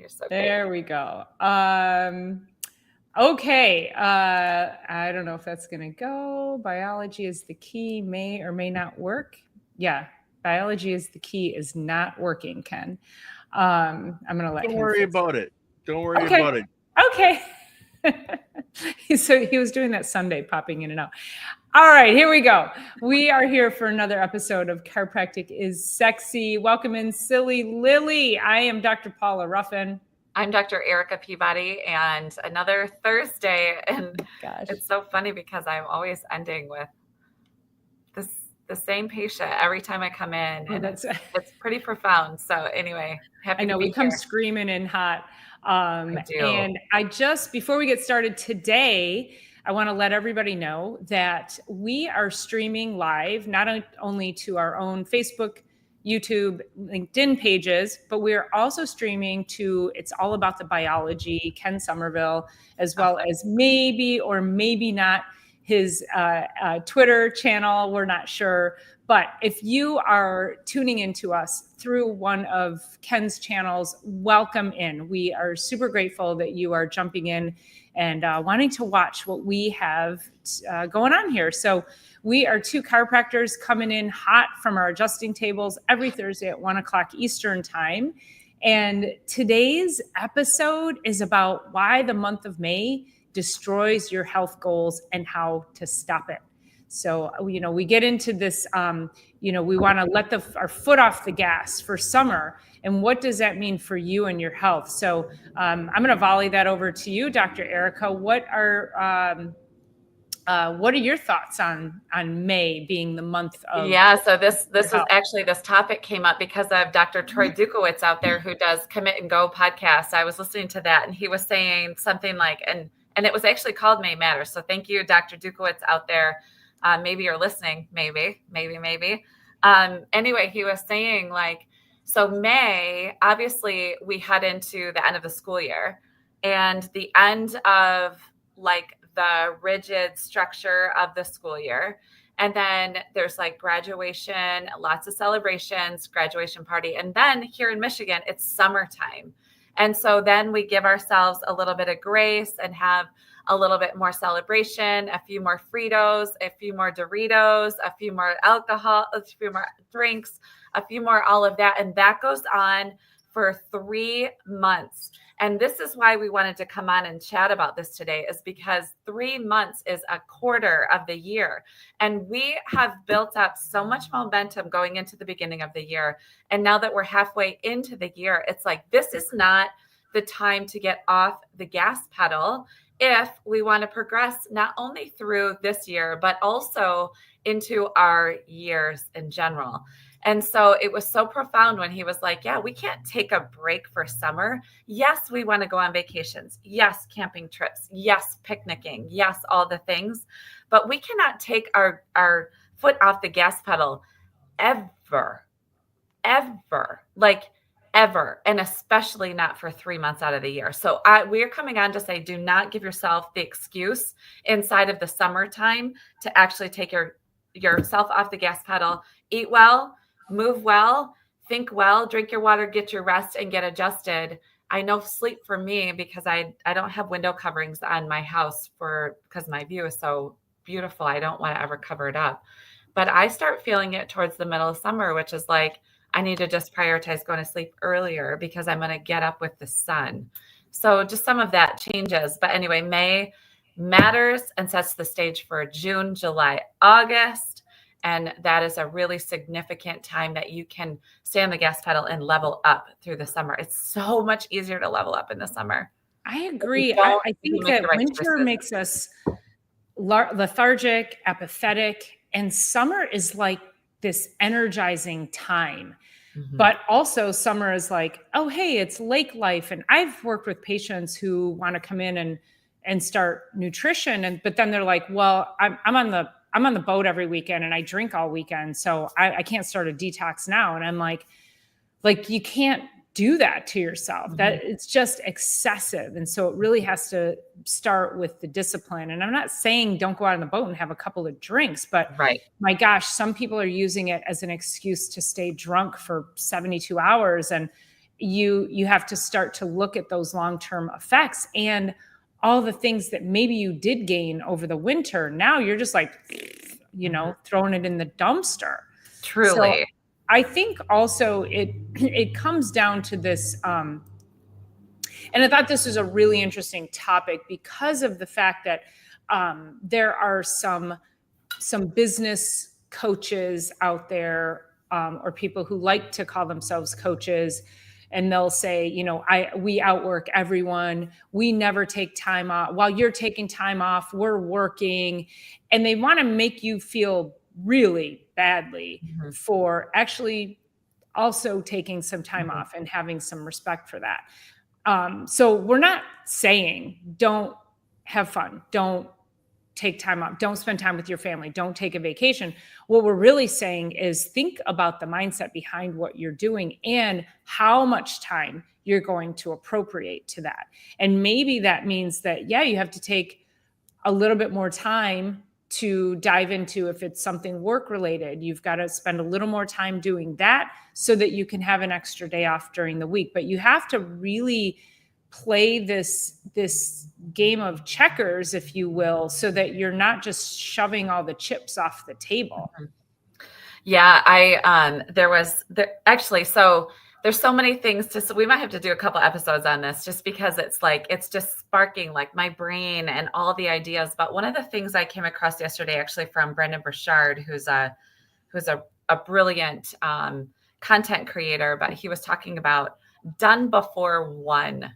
You're so There we go. Okay. I don't know if that's going to go. Biology is the key, may or may not work. Yeah. Biology is the key is not working, Ken. I'm going to let him. Don't worry about it. Don't worry Okay. about it. Okay. So he was doing that Sunday, popping in and out. All right, here we go. We are here for another episode of Chiropractic is Sexy. Welcome in, Silly Lily. I am Dr. Paula Ruffin. I'm Dr. Erica Peabody, and another Thursday. And Gosh, it's so funny because I'm always ending with the same patient every time I come in, and it's pretty profound. So anyway, happy I know to be we come here. screaming in hot. I do. And I just, before we get started today, I want to let everybody know that we are streaming live, not only to our own Facebook, YouTube, LinkedIn pages, but we are also streaming to It's All About the Biology, Ken Somerville, as well as maybe or maybe not his Twitter channel. We're not sure. But if you are tuning into us through one of Ken's channels, welcome in. We are super grateful that you are jumping in and wanting to watch what we have going on here. So we are two chiropractors coming in hot from our adjusting tables every Thursday at 1 o'clock Eastern time. And today's episode is about why the month of May destroys your health goals and how to stop it. So, we get into this, we want to let our foot off the gas for summer. And what does that mean for you and your health? So I'm going to volley that over to you, Dr. Erica. What are your thoughts on May being the month of? Yeah, so this was actually, this topic came up because of Dr. Troy Dukowitz out there who does Commit and Go podcast. I was listening to that, and he was saying something like, and it was actually called May Matters. So thank you, Dr. Dukowitz out there. Maybe you're listening, maybe. Anyway, he was saying so May, obviously we head into the end of the school year and the end of the rigid structure of the school year. And then there's graduation, lots of celebrations, graduation party. And then here in Michigan, it's summertime. And so then we give ourselves a little bit of grace and have a little bit more celebration, a few more Fritos, a few more Doritos, a few more alcohol, a few more drinks, a few more all of that. And that goes on for 3 months. And this is why we wanted to come on and chat about this today, is because 3 months is a quarter of the year. And we have built up so much momentum going into the beginning of the year. And now that we're halfway into the year, it's this is not the time to get off the gas pedal if we want to progress not only through this year, but also into our years in general. And so it was so profound when he was like, yeah, we can't take a break for summer. Yes, we want to go on vacations. Yes, camping trips. Yes, picnicking. Yes, all the things. But we cannot take our foot off the gas pedal ever. And especially not for 3 months out of the year. So we're coming on to say, do not give yourself the excuse inside of the summertime to actually take yourself off the gas pedal. Eat well, move well, think well, drink your water, get your rest, and get adjusted. I know sleep for me, because I don't have window coverings on my house because my view is so beautiful. I don't want to ever cover it up. But I start feeling it towards the middle of summer, which is I need to just prioritize going to sleep earlier because I'm going to get up with the sun. So just some of that changes. But anyway, May matters and sets the stage for June, July, August. And that is a really significant time that you can stay on the gas pedal and level up through the summer. It's so much easier to level up in the summer. I agree. I think that winter makes us lethargic, apathetic, and summer is this energizing time. Mm-hmm. But also summer is oh, hey, it's lake life. And I've worked with patients who want to come in and start nutrition. But then they're well, I'm on the boat every weekend and I drink all weekend. So I can't start a detox now. And I'm like, you can't do that to yourself. Mm-hmm. That it's just excessive. And so it really has to start with the discipline. And I'm not saying don't go out on the boat and have a couple of drinks, but my gosh, some people are using it as an excuse to stay drunk for 72 hours. And you have to start to look at those long-term effects and all the things that maybe you did gain over the winter. Now you're just like, throwing it in the dumpster. So Truly. I think also it comes down to this, and I thought this was a really interesting topic because of the fact that there are some business coaches out there, or people who like to call themselves coaches, and they'll say, we outwork everyone. We never take time off. While you're taking time off, we're working. And they want to make you feel really badly for actually also taking some time off and having some respect for that. So we're not saying don't have fun, don't take time off, don't spend time with your family, don't take a vacation. What we're really saying is think about the mindset behind what you're doing and how much time you're going to appropriate to that. And maybe that means that, you have to take a little bit more time to dive into, if it's something work related, you've got to spend a little more time doing that so that you can have an extra day off during the week. But you have to really play this game of checkers, if you will, so that you're not just shoving all the chips off the table. Yeah, there's so many things so we might have to do a couple episodes on this, just because it's just sparking like my brain and all the ideas. But one of the things I came across yesterday, actually from Brendan Burchard, who's a brilliant content creator, but he was talking about done before 1.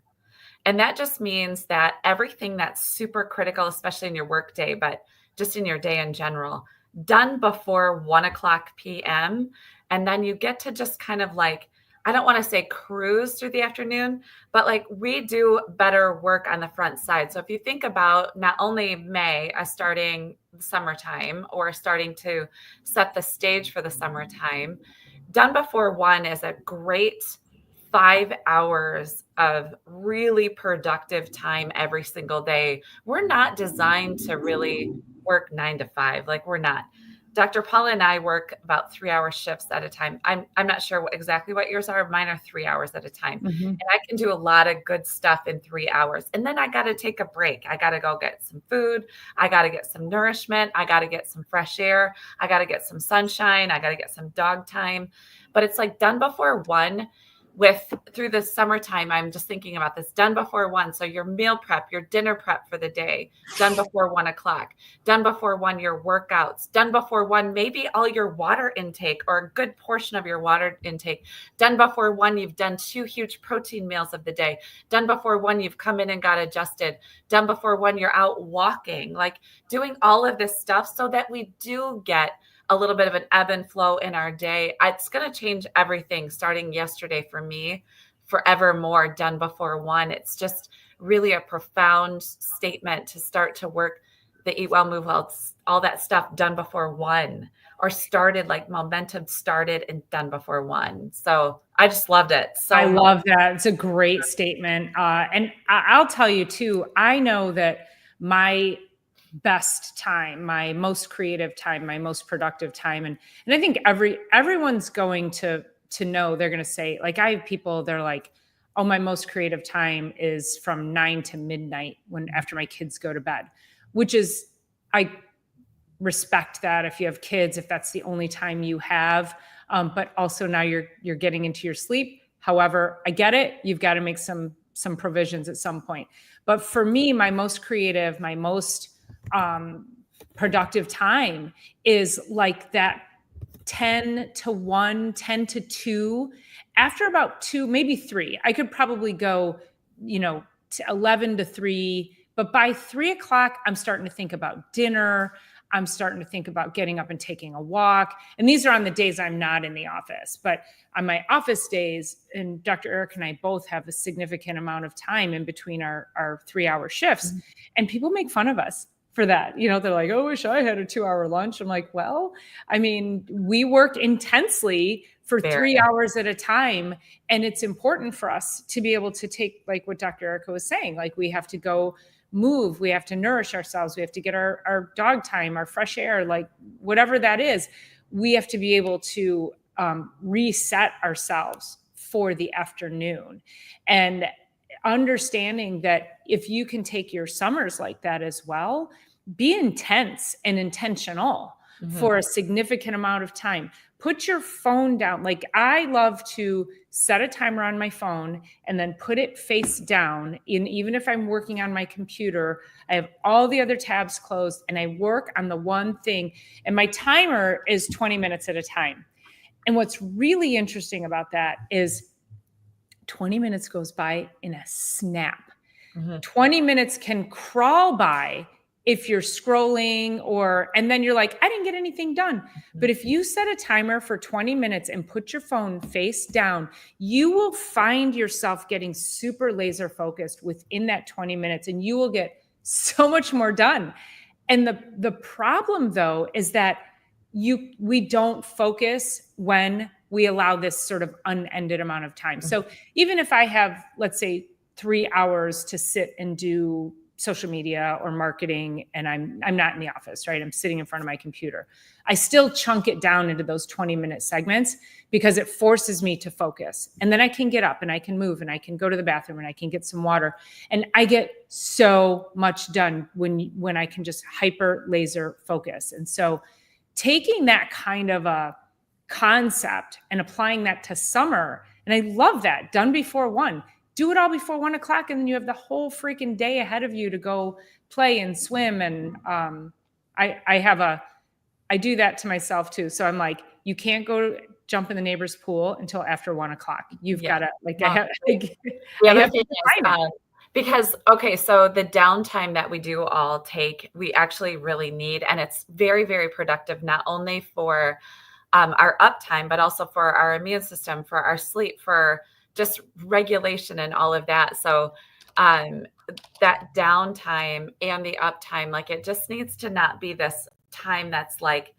And that just means that everything that's super critical, especially in your work day, but just in your day in general, done before 1:00 p.m. And then you get to just kind of like, I don't want to say cruise through the afternoon, but like redo better work on the front side. So if you think about not only May as starting summertime or starting to set the stage for the summertime, done before 1 is a great 5 hours of really productive time every single day. We're not designed to really work 9 to 5. Like, we're not. Dr. Paula and I work about 3-hour shifts at a time. I'm not sure exactly what yours are. Mine are 3 hours at a time. And I can do a lot of good stuff in 3 hours. And then I got to take a break. I got to go get some food. I got to get some nourishment. I got to get some fresh air. I got to get some sunshine. I got to get some dog time. But it's like done before 1. Through the summertime, I'm just thinking about this, done before 1. So your meal prep, your dinner prep for the day, done before 1:00, done before 1, your workouts, done before 1, maybe all your water intake or a good portion of your water intake, done before 1, you've done 2 huge protein meals of the day, done before 1, you've come in and got adjusted, done before 1, you're out walking, like doing all of this stuff so that we do get a little bit of an ebb and flow in our day. It's going to change everything starting yesterday for me, forevermore, done before 1. It's just really a profound statement to start to work the eat well, move well, all that stuff done before 1, or started, like momentum started and done before 1. So I just loved it. So I love that. It's a great statement. And I'll tell you too, I know that my best time, my most creative time, my most productive time. And I think everyone's going to know, they're going to say, like, I have people, they're like, oh, my most creative time is from 9 to midnight after my kids go to bed, which is, I respect that if you have kids, if that's the only time you have, but also now you're getting into your sleep. However, I get it. You've got to make some provisions at some point. But for me, my most creative, my most productive time is like that 10 to 1, 10 to 2. After about 2, maybe 3, I could probably go, to 11 to 3. But by 3:00, I'm starting to think about dinner. I'm starting to think about getting up and taking a walk. And these are on the days I'm not in the office. But on my office days, and Dr. Eric and I both have a significant amount of time in between our 3-hour shifts. And people make fun of us for that. They're like, oh, I wish I had a 2-hour lunch. I'm like, well, I mean, we work intensely for 3 hours at a time. And it's important for us to be able to take, like what Dr. Erica was saying, like we have to go move, we have to nourish ourselves, we have to get our dog time, our fresh air, like whatever that is, we have to be able to reset ourselves for the afternoon. And understanding that if you can take your summers like that as well, be intense and intentional for a significant amount of time. Put your phone down. Like I love to set a timer on my phone and then put it face down. Even if I'm working on my computer, I have all the other tabs closed and I work on the one thing. And my timer is 20 minutes at a time. And what's really interesting about that is 20 minutes goes by in a snap. 20 minutes can crawl by if you're scrolling and then you're like, I didn't get anything done. But if you set a timer for 20 minutes and put your phone face down, you will find yourself getting super laser focused within that 20 minutes and you will get so much more done. And the problem though, is that we don't focus when we allow this sort of unended amount of time. So even if I have, let's say, 3 hours to sit and do social media or marketing, and I'm not in the office, right? I'm sitting in front of my computer. I still chunk it down into those 20-minute segments because it forces me to focus. And then I can get up and I can move and I can go to the bathroom and I can get some water. And I get so much done when I can just hyper laser focus. And so taking that kind of a concept and applying that to summer, and I love that, done before 1. Do it all before 1 o'clock, and then you have the whole freaking day ahead of you to go play and swim. And I do that to myself too. So I'm like, you can't go jump in the neighbor's pool until after 1 o'clock. You've got to because, okay, so the downtime that we do all take, we actually really need, and it's very, very productive, not only for our uptime, but also for our immune system, for our sleep, for just regulation and all of that. So that downtime and the uptime, like it just needs to not be this time that's like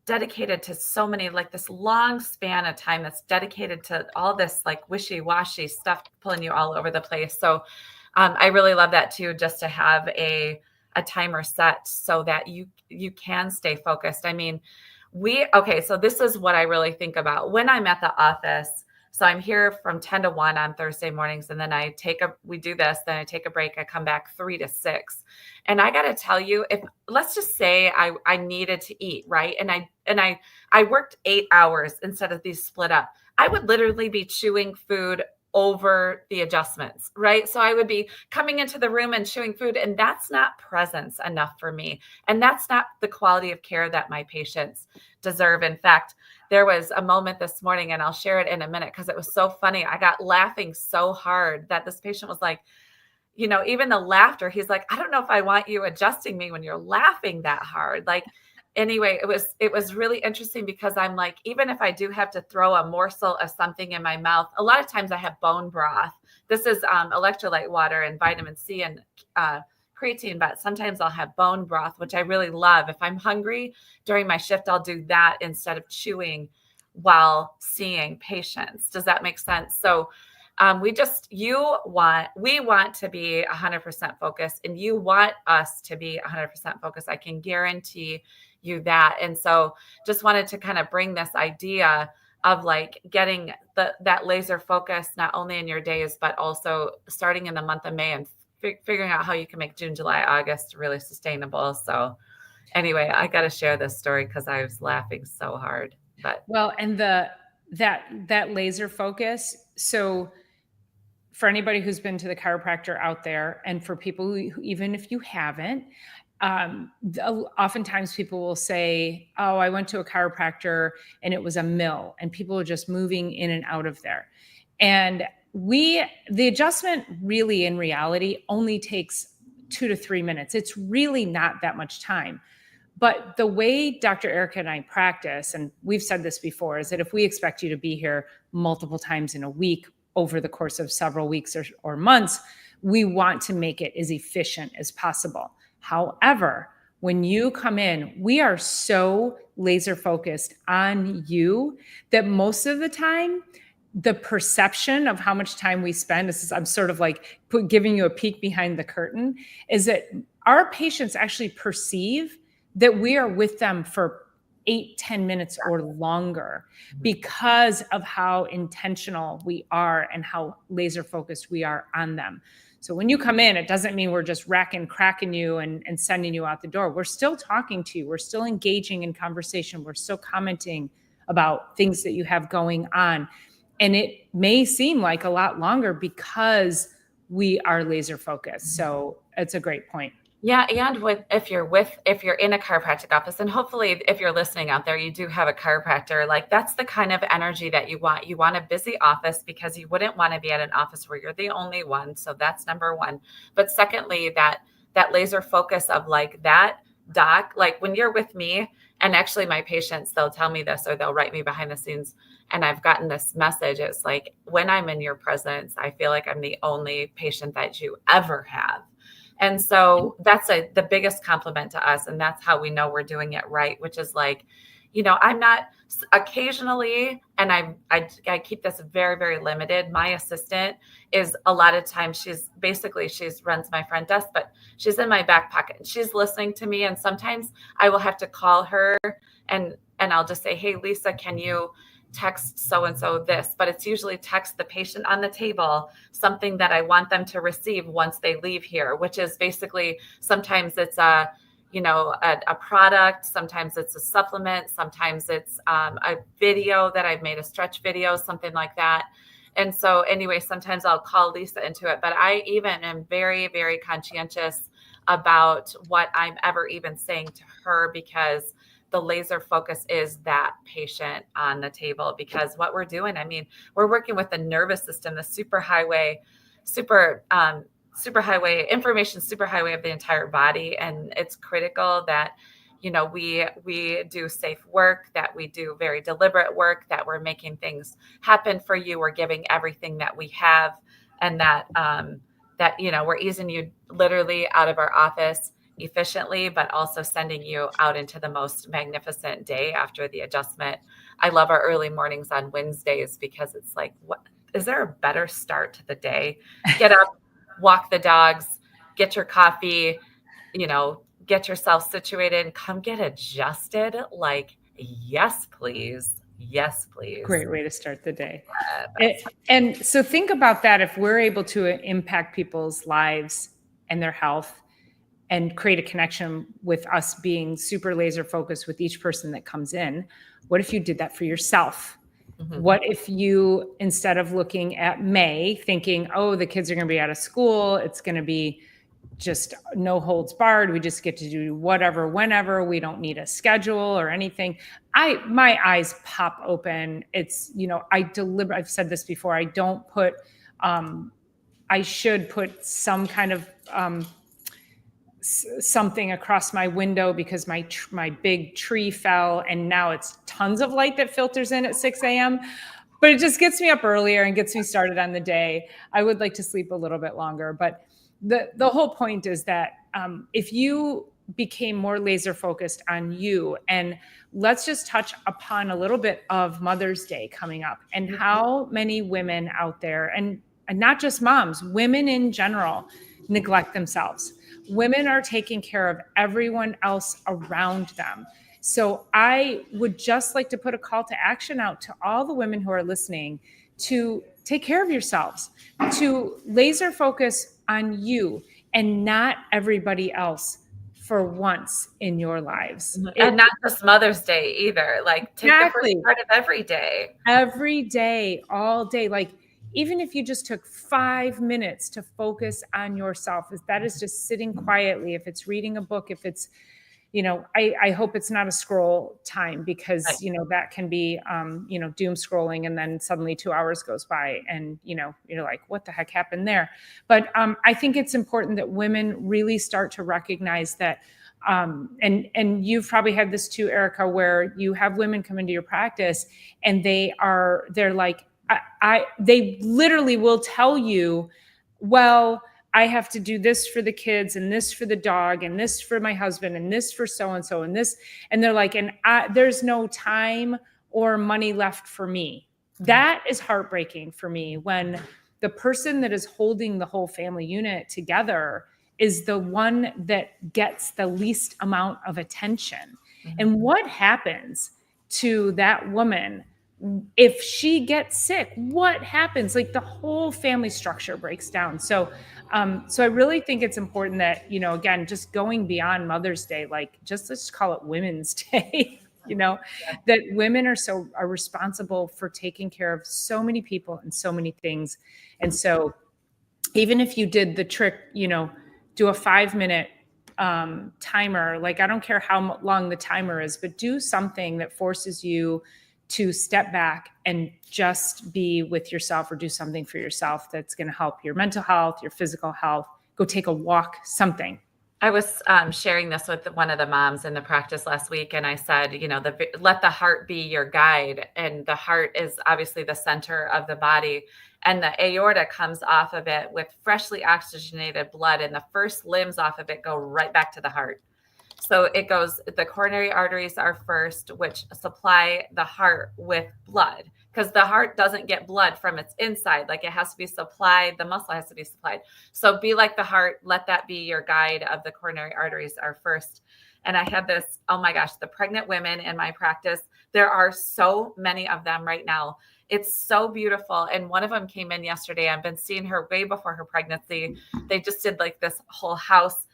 dedicated to so many, like this long span of time that's dedicated to all this like wishy-washy stuff pulling you all over the place. So I really love that too, just to have a timer set so that you can stay focused. I mean, so this is what I really think about when I'm at the office. So I'm here from 10 to 1 on Thursday mornings. And then we do this, then I take a break. I come back 3 to 6. And I got to tell you, let's just say I needed to eat, right? And I worked 8 hours instead of these split up. I would literally be chewing food over the adjustments, right? So I would be coming into the room and chewing food, and that's not presence enough for me. And that's not the quality of care that my patients deserve. In fact, there was a moment this morning, and I'll share it in a minute because it was so funny. I got laughing so hard that this patient was like, even the laughter, he's like, I don't know if I want you adjusting me when you're laughing that hard. Like, anyway, it was really interesting because I'm like, even if I do have to throw a morsel of something in my mouth, a lot of times I have bone broth. This is electrolyte water and vitamin C and creatine, but sometimes I'll have bone broth, which I really love. If I'm hungry during my shift, I'll do that instead of chewing while seeing patients. Does that make sense? So we want to be 100% focused, and you want us to be 100% focused. I can guarantee you that. And so just wanted to kind of bring this idea of like getting that laser focus, not only in your days, but also starting in the month of May and figuring out how you can make June, July, August really sustainable. So anyway, I got to share this story because I was laughing so hard. But and that laser focus. So for anybody who's been to the chiropractor out there, and for people who, even if you haven't, oftentimes people will say, oh, I went to a chiropractor and it was a mill, and people are just moving in and out of there. And the adjustment really in reality only takes 2 to 3 minutes. It's really not that much time. But the way Dr. Erica and I practice, and we've said this before, is that if we expect you to be here multiple times in a week over the course of several weeks or months, we want to make it as efficient as possible. However, when you come in, we are so laser focused on you that most of the time, the perception of how much time we spend, I'm sort of like giving you a peek behind the curtain, is that our patients actually perceive that we are with them for 8-10 minutes or longer because of how intentional we are and how laser focused we are on them. So when you come in, it doesn't mean we're just cracking you and sending you out the door. We're still talking to you. We're still engaging in conversation. We're still commenting about things that you have going on. And it may seem like a lot longer because we are laser focused. So it's a great point. Yeah. And if you're in a chiropractic office, and hopefully if you're listening out there, you do have a chiropractor, like that's the kind of energy that you want. You want a busy office because you wouldn't want to be at an office where you're the only one. So that's number one. But secondly, that laser focus of like that doc, like when you're with me, and actually my patients, they'll tell me this, or they'll write me behind the scenes. And I've gotten this message. It's like, when I'm in your presence, I feel like I'm the only patient that you ever have. And so that's the biggest compliment to us. And that's how we know we're doing it right, which is like, I'm not occasionally, and I keep this very, very limited. My assistant is a lot of times she runs my front desk, but she's in my back pocket. She's listening to me. And sometimes I will have to call her and I'll just say, hey, Lisa, can you text so-and-so this? But it's usually text the patient on the table something that I want them to receive once they leave here, which is basically, sometimes it's a product, sometimes it's a supplement, sometimes it's a video that I've made, a stretch video, something like that. And so anyway, sometimes I'll call Lisa into it, but I even am very, very conscientious about what I'm ever even saying to her, because the laser focus is that patient on the table. Because what we're doing, I mean, we're working with the nervous system, the superhighway information superhighway of the entire body. And it's critical that, we do safe work, that we do very deliberate work, that we're making things happen for you. We're giving everything that we have, and that we're easing you literally out of our office efficiently, but also sending you out into the most magnificent day after the adjustment. I love our early mornings on Wednesdays because it's like, what is there a better start to the day? Get up, walk the dogs, get your coffee, get yourself situated, and come get adjusted. Like, yes, please. Yes, please. Great way to start the day. And so think about that. If we're able to impact people's lives and their health and create a connection with us being super laser focused with each person that comes in, what if you did that for yourself? Mm-hmm. What if you, instead of looking at May, thinking, oh, the kids are going to be out of school, it's going to be just no holds barred, we just get to do whatever, whenever, we don't need a schedule or anything. My eyes pop open. It's, I've said this before, I don't put, I should put some kind of, something across my window because my big tree fell, and now it's tons of light that filters in at 6 a.m. But it just gets me up earlier and gets me started on the day. I would like to sleep a little bit longer, but the whole point is that if you became more laser focused on you, and let's just touch upon a little bit of Mother's Day coming up, and how many women out there, and not just moms, women in general, neglect themselves. Women are taking care of everyone else around them. So I would just like to put a call to action out to all the women who are listening to take care of yourselves, to laser focus on you and not everybody else for once in your lives. And not just Mother's Day either. Like, take the first part of every day. Every day, all day. Like, even if you just took 5 minutes to focus on yourself, if that is just sitting quietly, if it's reading a book, if it's, I hope it's not a scroll time, because, that can be, doom scrolling, and then suddenly 2 hours goes by and, you're like, what the heck happened there? But I think it's important that women really start to recognize that, and you've probably had this too, Erica, where you have women come into your practice and they're like, they literally will tell you, well, I have to do this for the kids, and this for the dog, and this for my husband, and this for so-and-so, and this, and they're like, and there's no time or money left for me. That is heartbreaking for me, when the person that is holding the whole family unit together is the one that gets the least amount of attention. And what happens to that woman if she gets sick? What happens? Like the whole family structure breaks down. So I really think it's important that, again, just going beyond Mother's Day, like let's call it Women's Day, that women are responsible for taking care of so many people and so many things. And so even if you did the trick, do a 5-minute timer, like I don't care how long the timer is, but do something that forces you to step back and just be with yourself, or do something for yourself that's going to help your mental health, your physical health. Go take a walk, something. I was sharing this with one of the moms in the practice last week, and I said, let the heart be your guide. And the heart is obviously the center of the body, and the aorta comes off of it with freshly oxygenated blood, and the first limbs off of it go right back to the heart. So it goes, the coronary arteries are first, which supply the heart with blood, because the heart doesn't get blood from its inside. Like it has to be supplied. The muscle has to be supplied. So be like the heart. Let that be your guide of the coronary arteries are first. And I had this, oh my gosh, the pregnant women in my practice, there are so many of them right now. It's so beautiful. And one of them came in yesterday. I've been seeing her way before her pregnancy. They just did like this whole house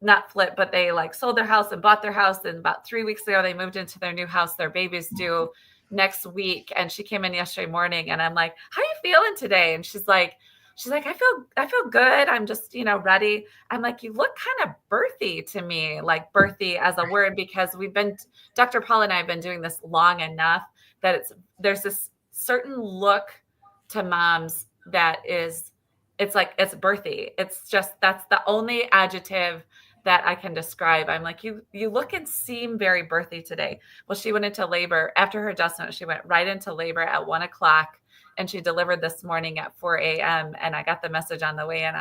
not flip, but they like sold their house and bought their house. And about 3 weeks ago, they moved into their new house. Their baby's due next week. And she came in yesterday morning, and I'm like, how are you feeling today? And she's like, I feel good. I'm just, ready. I'm like, you look kind of birthy to me, like birthy as a word, because Dr. Paula and I have been doing this long enough that there's this certain look to moms that it's birthy. It's just, that's the only adjective that I can describe. I'm like, you look and seem very birthy today. Well, she went into labor after her adjustment. She went right into labor at 1 o'clock, and she delivered this morning at 4 a.m. And I got the message on the way in.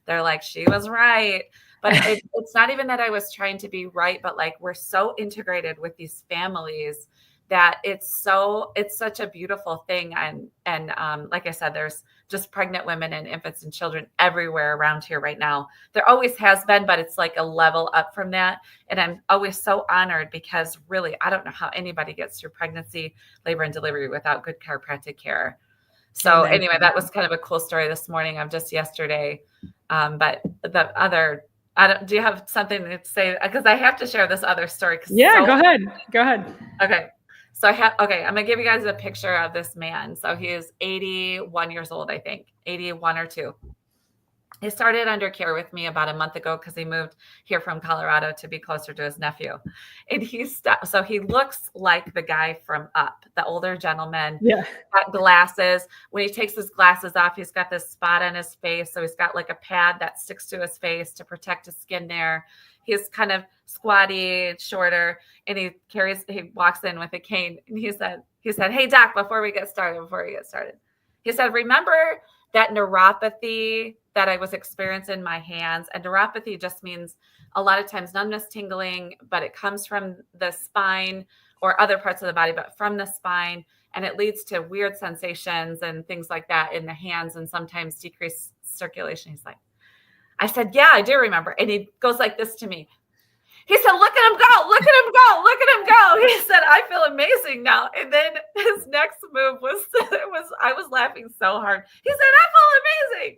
They're like, she was right. But it's not even that I was trying to be right, but like, we're so integrated with these families that it's such a beautiful thing. And like I said, there's just pregnant women and infants and children everywhere around here right now. There always has been, but it's like a level up from that. And I'm always so honored, because really, I don't know how anybody gets through pregnancy, labor, and delivery without good chiropractic care. So anyway, that was kind of a cool story this morning of just yesterday. But the other, do you have something to say? Because I have to share this other story. Yeah, go ahead. Okay. So I'm going to give you guys a picture of this man. So he is 81 years old, I think, 81 or 2. He started under care with me about a month ago because he moved here from Colorado to be closer to his nephew. And so he looks like the guy from Up, the older gentleman. Yeah. Got glasses. When he takes his glasses off, he's got this spot on his face. So he's got like a pad that sticks to his face to protect his skin there. He's kind of squatty, shorter, and he walks in with a cane. And he said, "Hey doc, before we get started, he said, remember that neuropathy that I was experiencing in my hands?" And neuropathy just means a lot of times numbness, tingling, but it comes from the spine or other parts of the body, but from the spine. And it leads to weird sensations and things like that in the hands, and sometimes decreased circulation. He's like, I said, yeah, I do remember. And he goes like this to me. He said, look at him go, look at him go, look at him go. He said, I feel amazing now. And then his next move I was laughing so hard. He said, I feel amazing.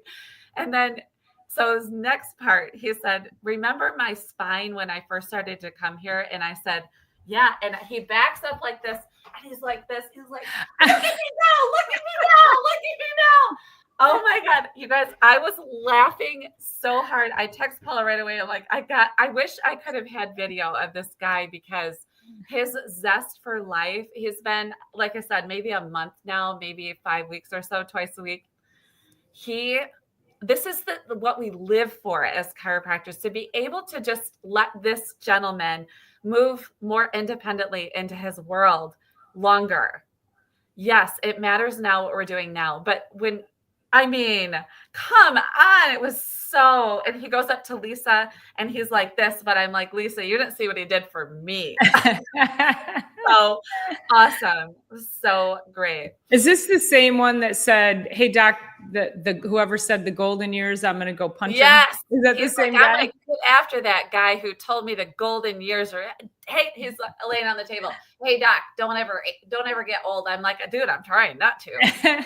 And then, so his next part, he said, remember my spine when I first started to come here? And I said, yeah. And he backs up like this. And he's like this. He's like, look at me now, look at me now, look at me now. Oh my God, you guys, I was laughing so hard. I text Paula right away. I'm like, I wish I could have had video of this guy, because his zest for life, he's been, like I said, maybe a month now, maybe 5 weeks or so, twice a week. This is what we live for as chiropractors, to be able to just let this gentleman move more independently into his world longer. Yes, it matters now what we're doing now. But come on. It was so, and he goes up to Lisa and he's like this, but I'm like, Lisa, you didn't see what he did for me. So awesome. So great. Is this the same one that said, hey doc, the whoever said the golden years, I'm going to go punch him? Yes. Is that the same guy? I'm like, after that guy who told me the golden years are hey, he's laying on the table. Hey, doc, don't ever get old. I'm like, dude, I'm trying not to.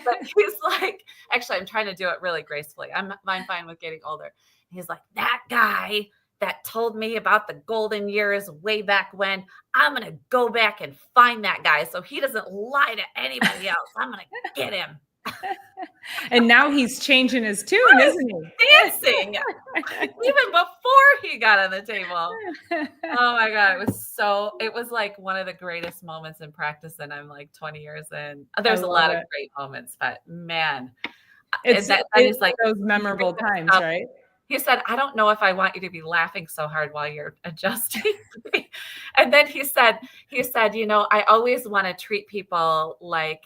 But he's like, actually, I'm trying to do it really gracefully. I'm fine with getting older. He's like, that guy that told me about the golden years way back when, I'm going to go back and find that guy so he doesn't lie to anybody else. I'm going to get him. And now he's changing his tune, isn't he? Dancing even before he got on the table. Oh my God. It was like one of the greatest moments in practice. And I'm like 20 years in. There's a lot of great moments, but man, it's like those memorable times, right? He said, I don't know if I want you to be laughing so hard while you're adjusting. And then he said, I always want to treat people like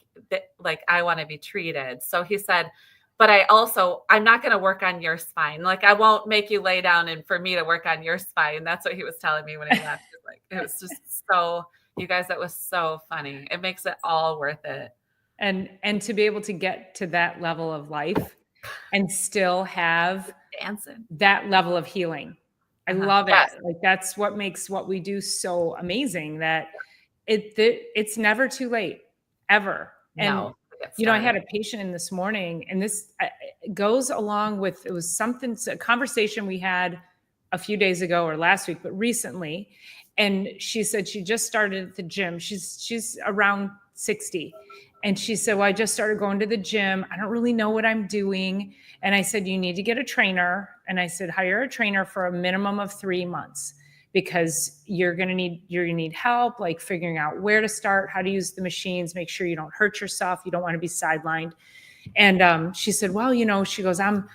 I want to be treated. So he said, but I'm not going to work on your spine. Like, I won't make you lay down and for me to work on your spine. That's what he was telling me when he left. It was just so, you guys, that was so funny. It makes it all worth it. And to be able to get to that level of life and still have dancing that level of healing. I love it. Like, that's what makes what we do so amazing, that it's never too late, ever. And I had a patient in this morning, and this goes along with, it was a conversation we had a few days ago or last week, but recently. And she said she just started at the gym. She's around 60. And she said, well, I just started going to the gym. I don't really know what I'm doing. And I said, you need to get a trainer. And I said, hire a trainer for a minimum of 3 months, because you're going to need help, like figuring out where to start, how to use the machines, make sure you don't hurt yourself. You don't want to be sidelined. And she said, well, she goes, I'm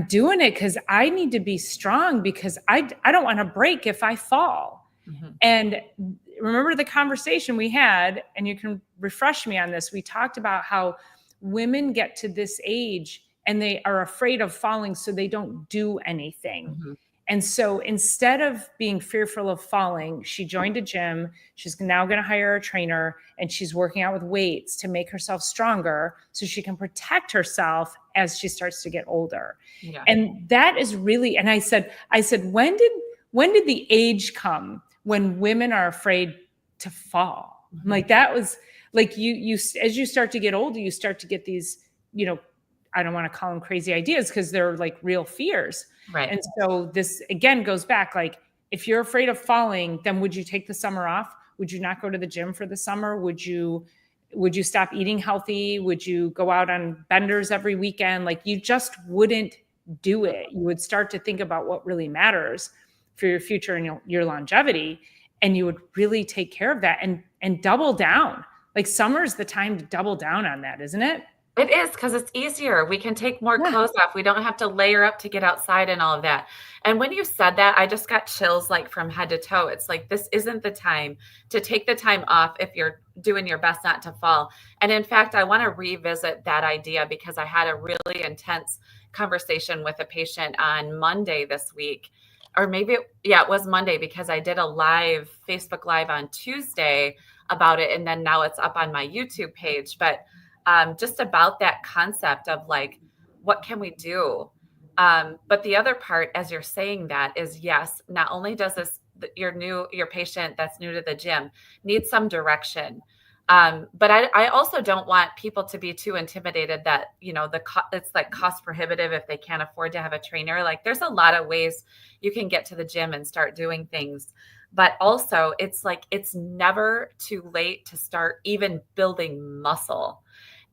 doing it because I need to be strong, because I don't want to break if I fall. Mm-hmm. And remember the conversation we had, and you can refresh me on this. We talked about how women get to this age and they are afraid of falling, so they don't do anything. Mm-hmm. And so instead of being fearful of falling, she joined a gym. She's now going to hire a trainer, and she's working out with weights to make herself stronger so she can protect herself as she starts to get older. Yeah. And that is really, and I said, when did the age come when women are afraid to fall? Mm-hmm. Like, that was like, you as you start to get older, you start to get these, I don't want to call them crazy ideas, because they're like real fears. Right. And so this again goes back, like, if you're afraid of falling, then would you take the summer off? Would you not go to the gym for the summer? Would you stop eating healthy? Would you go out on benders every weekend? Like, you just wouldn't do it. You would start to think about what really matters for your future and your longevity. And you would really take care of that and double down. Like, summer's the time to double down on that, isn't it? It is, because it's easier. We can take more clothes off. We don't have to layer up to get outside and all of that. And when you said that, I just got chills, like, from head to toe. It's like, this isn't the time to take the time off if you're doing your best not to fall. And in fact, I want to revisit that idea, because I had a really intense conversation with a patient on Monday this week. Or maybe, it was Monday, because I did a Facebook Live on Tuesday about it. And then now it's up on my YouTube page. But just about that concept of, like, what can we do? But the other part, as you're saying that, is yes, not only does your patient that's new to the gym need some direction, but I also don't want people to be too intimidated that, it's like cost prohibitive if they can't afford to have a trainer. Like, there's a lot of ways you can get to the gym and start doing things. But also, it's like, it's never too late to start even building muscle.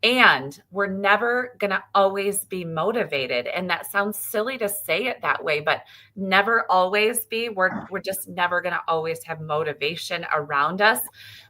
And we're never going to always be motivated. And that sounds silly to say it that way, but never always be. We're just never going to always have motivation around us.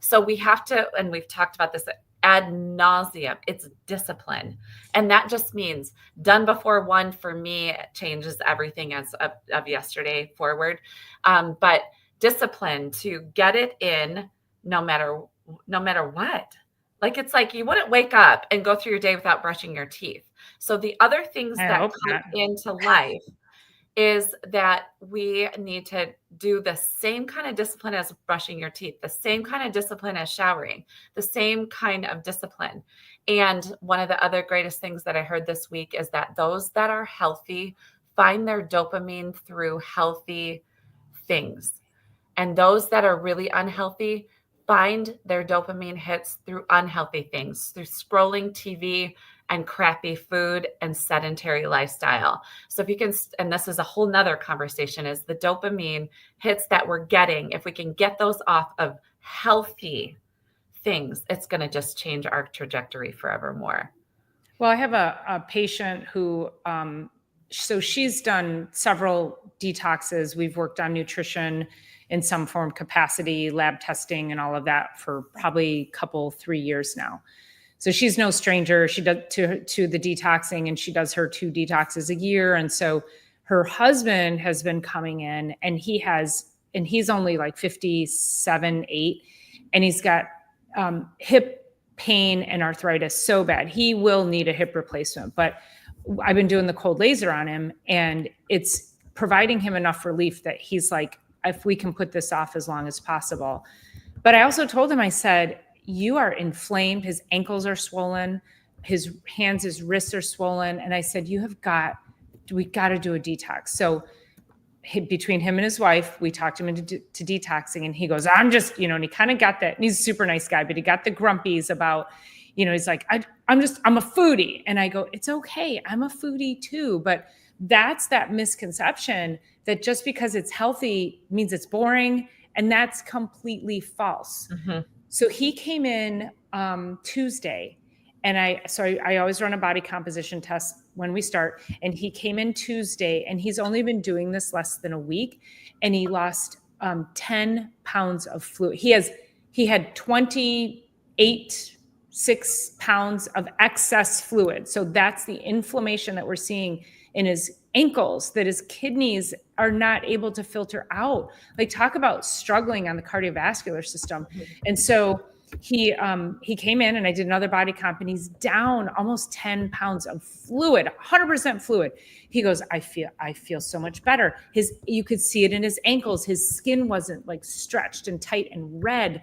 So we have to, and we've talked about this ad nauseum, it's discipline. And that just means done before one, for me, changes everything as of yesterday forward. But discipline to get it in no matter what. Like, it's like, you wouldn't wake up and go through your day without brushing your teeth. So the other things that come into life is that we need to do the same kind of discipline as brushing your teeth, the same kind of discipline as showering, the same kind of discipline. And one of the other greatest things that I heard this week is that those that are healthy find their dopamine through healthy things. And those that are really unhealthy find their dopamine hits through unhealthy things, through scrolling TV and crappy food and sedentary lifestyle. So if you can, and this is a whole nother conversation, is the dopamine hits that we're getting, if we can get those off of healthy things, it's going to just change our trajectory forevermore. Well, I have a patient who, so she's done several detoxes. We've worked on nutrition in some form capacity, lab testing, and all of that for probably a 3 years now. So she's no stranger. She does to the detoxing, and she does her 2 detoxes a year. And so her husband has been coming in, and he's only like 57, 8, and he's got hip pain and arthritis so bad. He will need a hip replacement, but I've been doing the cold laser on him, and it's providing him enough relief that he's like, if we can put this off as long as possible. But I also told him, I said, you are inflamed. His ankles are swollen. His hands, his wrists are swollen. And I said, we got to do a detox. So between him and his wife, we talked him into detoxing, and he goes, I'm just, and he kind of got that, and he's a super nice guy, but he got the grumpies about, he's like, I'm a foodie. And I go, it's okay. I'm a foodie too. But that's that misconception that just because it's healthy means it's boring. And that's completely false. Mm-hmm. So he came in Tuesday, and I always run a body composition test when we start. And he came in Tuesday, and he's only been doing this less than a week, and he lost 10 pounds of fluid. He had 6 pounds of excess fluid. So that's the inflammation that we're seeing in his ankles, that his kidneys are not able to filter out. Like, talk about struggling on the cardiovascular system. And so he came in, and I did another body comp, and he's down almost 10 pounds of fluid, 100% fluid. He goes, I feel so much better. You could see it in his ankles. His skin wasn't like stretched and tight and red.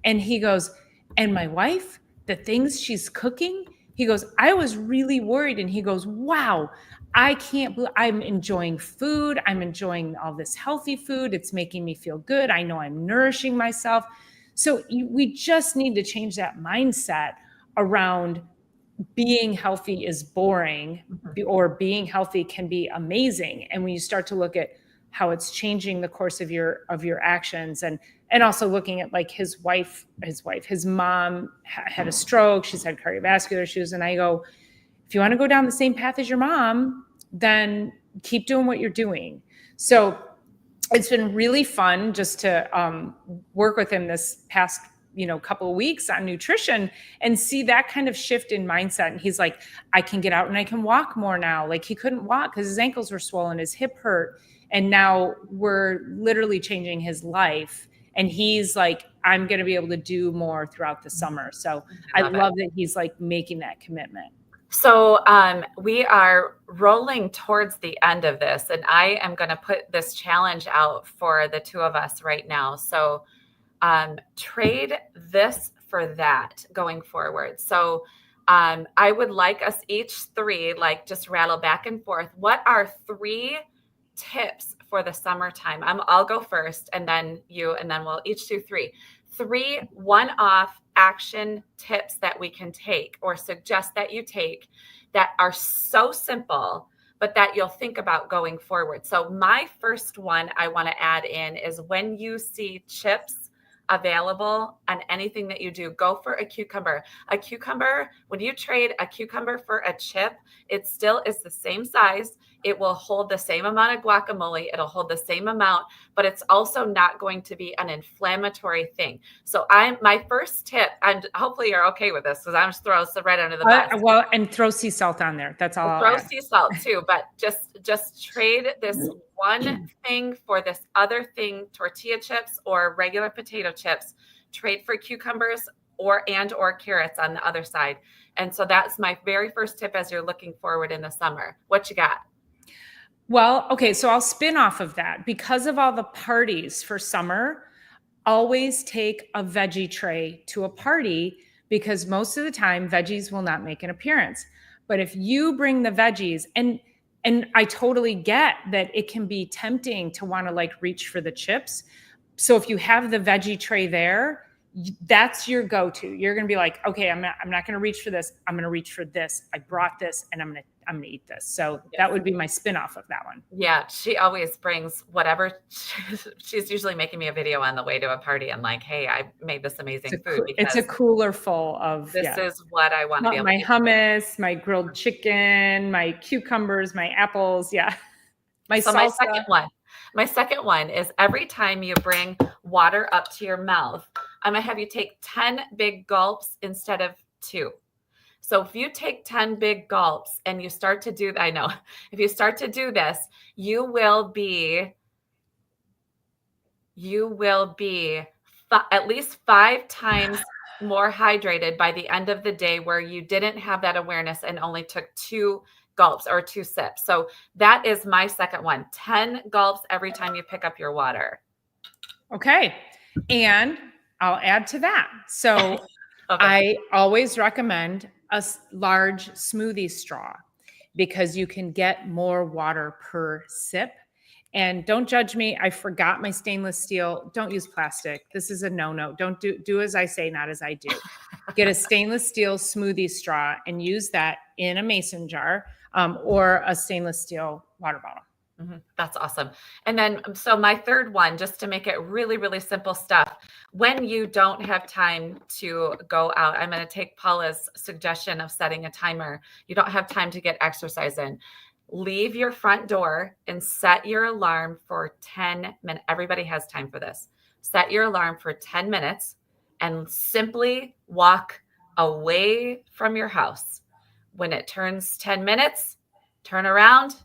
And he goes, and my wife, the things she's cooking, he goes, I was really worried. And he goes, wow, I'm enjoying food. I'm enjoying all this healthy food. It's making me feel good. I know I'm nourishing myself. So we just need to change that mindset around being healthy is boring, or being healthy can be amazing. And when you start to look at how it's changing the course of your actions, and also looking at like his mom had a stroke. She's had cardiovascular issues. And I go, if you want to go down the same path as your mom, then keep doing what you're doing. So it's been really fun just to work with him this past, couple of weeks on nutrition, and see that kind of shift in mindset. And he's like, I can get out and I can walk more now. Like, he couldn't walk because his ankles were swollen, his hip hurt. And now we're literally changing his life. And he's like, I'm going to be able to do more throughout the summer. So I love that he's like making that commitment. So we are rolling towards the end of this, and I am going to put this challenge out for the two of us right now. So trade this for that going forward. So I would like us each 3, like, just rattle back and forth. What are 3 tips for the summertime? I'll go first, and then you, and then we'll each do 3 one-off action tips that we can take or suggest that you take that are so simple, but that you'll think about going forward. So my first one I want to add in is, when you see chips available on anything that you do, go for a cucumber. A cucumber, when you trade a cucumber for a chip, it still is the same size. It will hold the same amount of guacamole. It'll hold the same amount, but it's also not going to be an inflammatory thing. So my first tip, and hopefully you're okay with this, because I'm just throwing it right under the bus. Well, and throw sea salt on there. That's all. Throw sea salt too, but just trade this one thing for this other thing, tortilla chips or regular potato chips. Trade for cucumbers or carrots on the other side. And so that's my very first tip as you're looking forward in the summer. What you got? Well, okay, so I'll spin off of that. Because of all the parties for summer, always take a veggie tray to a party, because most of the time veggies will not make an appearance. But if you bring the veggies, and I totally get that it can be tempting to want to like reach for the chips, so if you have the veggie tray there, that's your go-to. You're going to be like, okay, I'm not going to reach for this. I'm going to reach for this. I brought this and I'm going to eat this. So that would be my spin-off of that one. Yeah. She always brings whatever. She's usually making me a video on the way to a party. And like, hey, I made this amazing food. It's a cooler full of, this is what I want to be able my hummus, my grilled chicken, my cucumbers, my apples. Yeah. My second one is every time you bring water up to your mouth, I'm going to have you take 10 big gulps instead of 2. So if you take 10 big gulps and you start to do, if you start to do this, you will be at least 5 times more hydrated by the end of the day, where you didn't have that awareness and only took 2 gulps or 2 sips. So that is my second one. 10 gulps every time you pick up your water. Okay. And I'll add to that. So okay. I always recommend a large smoothie straw because you can get more water per sip. And don't judge me. I forgot my stainless steel. Don't use plastic. This is a no-no. Don't do as I say, not as I do. Get a stainless steel smoothie straw and use that in a mason jar or a stainless steel water bottle. Mm-hmm. That's awesome. And then, so my third one, just to make it really, really simple stuff, when you don't have time to go out, I'm going to take Paula's suggestion of setting a timer. You don't have time to get exercise in. Leave your front door and set your alarm for 10 minutes. Everybody has time for this. Set your alarm for 10 minutes and simply walk away from your house. When it turns 10 minutes, turn around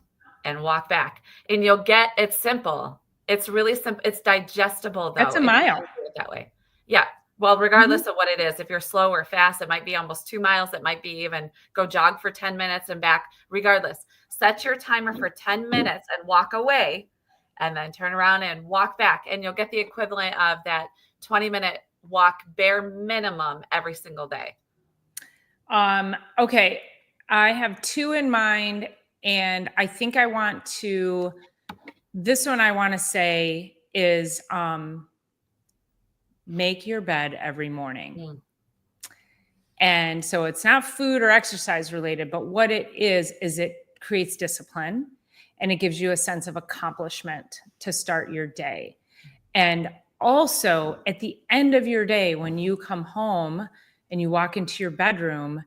and walk back. And you'll get, it's simple. It's really simple. It's digestible though. That's a mile. That way. Yeah. Well, regardless of what it is, if you're slow or fast, it might be almost 2 miles. It might be even go jog for 10 minutes and back. Regardless, set your timer for 10 minutes and walk away and then turn around and walk back. And you'll get the equivalent of that 20-minute walk bare minimum every single day. Okay. I have 2 in mind. And I think I want to, this one I want to say is make your bed every morning. Mm. And so it's not food or exercise related, but what it is it creates discipline and it gives you a sense of accomplishment to start your day. And also at the end of your day, when you come home and you walk into your bedroom,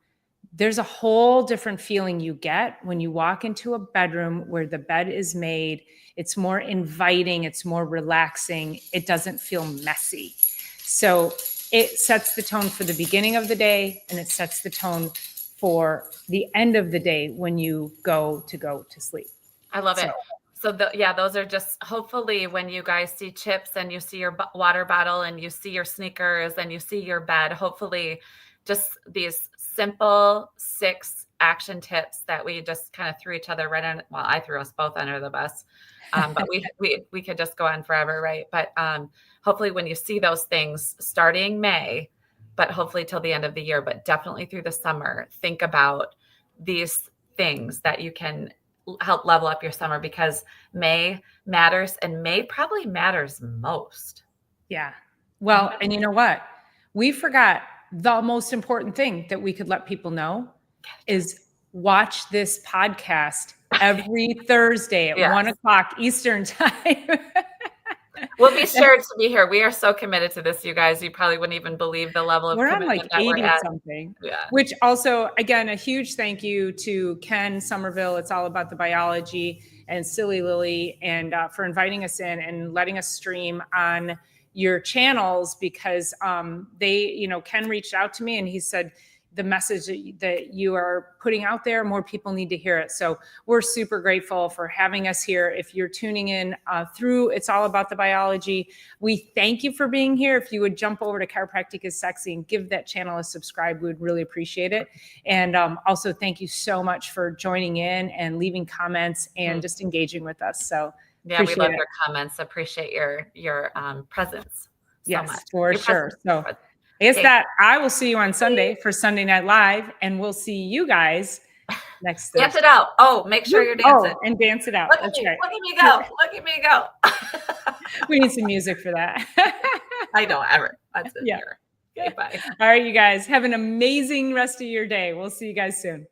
there's a whole different feeling you get when you walk into a bedroom where the bed is made. It's more inviting. It's more relaxing. It doesn't feel messy. So it sets the tone for the beginning of the day and it sets the tone for the end of the day when you go to sleep. I love it. So those are just hopefully when you guys see chips and you see your water bottle and you see your sneakers and you see your bed, hopefully just these simple 6 action tips that we just kind of threw each other right on. Well, I threw us both under the bus, but we could just go on forever, right? But hopefully when you see those things starting May, but hopefully till the end of the year, but definitely through the summer, think about these things that you can help level up your summer, because May matters and May probably matters most. Yeah. Well, and you know what? We forgot the most important thing that we could let people know is watch this podcast every Thursday at 1:00 Eastern time. We'll be sure to be here. We are so committed to this, you guys. You probably wouldn't even believe the level of commitment. We're on like 80 something. Yeah. Which also, again, a huge thank you to Ken Somerville. It's all about the biology, and Silly Lily, and for inviting us in and letting us stream on your channels, because Ken reached out to me and he said the message that you are putting out there, more people need to hear it. So we're super grateful for having us here. If you're tuning in through It's All About the Biology, we thank you for being here. If you would jump over to Chiropractic is Sexy and give that channel a subscribe, we would really appreciate it. And also thank you so much for joining in and leaving comments and just engaging with us. So yeah, we love your comments. Appreciate your presence. Yes, much. For sure. So I will see you on Sunday for Sunday Night Live, and we'll see you guys next Thursday. Dance it out. Oh, make sure you're dancing. Oh, and dance it out. Look at me go. Look at me go. We need some music for that. I don't ever. That's in Yeah. here. Okay, bye. All right, you guys have an amazing rest of your day. We'll see you guys soon.